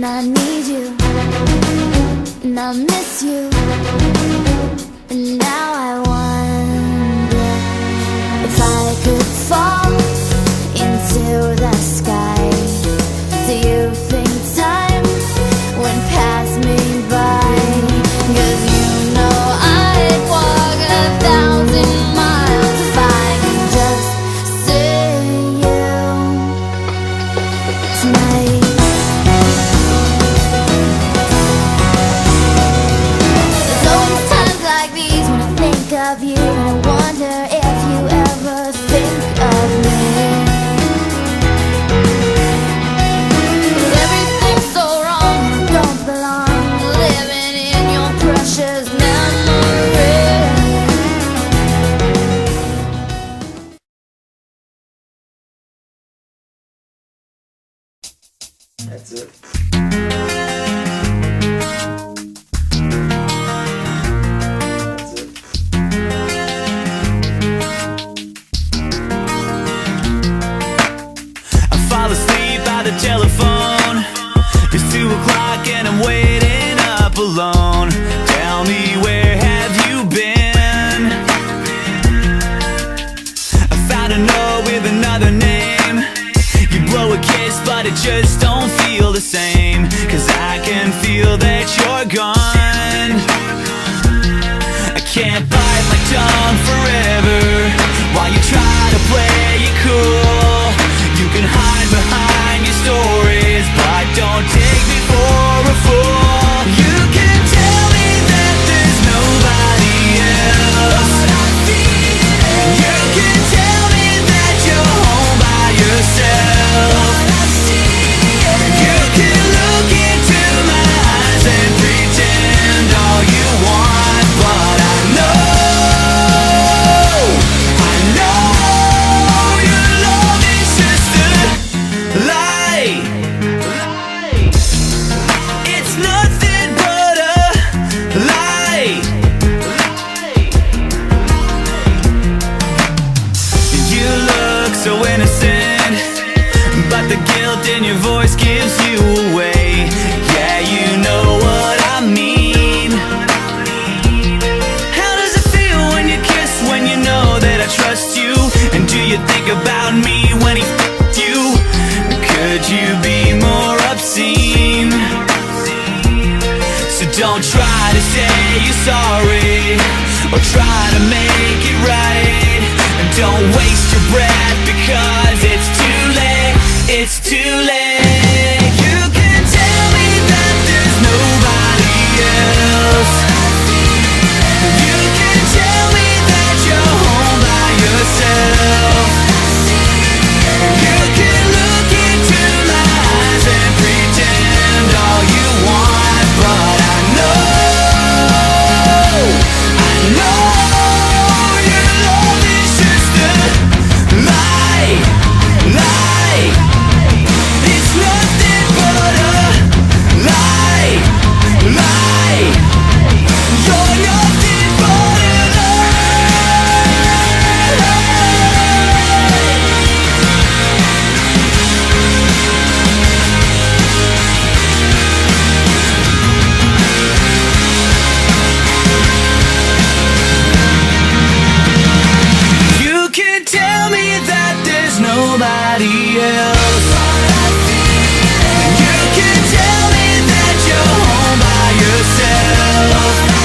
I need you, and I miss you, and now I wonder if I could fall into the sky. Do you think time went past me by? 'Cause you know I'd walk 1,000 miles if I could just see you tonight. There's always times like these when I think of you, and I wonder if you ever think of me. That's it. That's it. I fall asleep by the telephone. It's 2 o'clock and I'm waiting up alone. Tell me, where have you been? I found a note with another name. You blow a kiss but it just don't feel the same. 'Cause I can feel that you're gone. I can't bite my tongue forever while you try to play it cool. You can hide behind your stories, but don't take me for a fool. You can tell me that there's nobody else. You can tell me that you're home by yourself. You can look into my eyes and pretend all you want, but I know your love is just a lie. It's nothing but a lie. You look so innocent, but the guilt in your voice gives you away. Yeah, you know what I mean. How does it feel when you kiss, when you know that I trust you? And do you think about me when he f***ed you? Could you be more obscene? So don't try to say you're sorry, or try to make it right. And don't waste your breath, because it's too late. It's too late. You can tell me that there's nobody else. You can tell me that you're home by yourself. You can look into my eyes and pretend all you want, but I know your love is just a lie. It's nothing but a lie. You're nothing but a You can tell me that there's nobody else. You can tell me that you're home by yourself.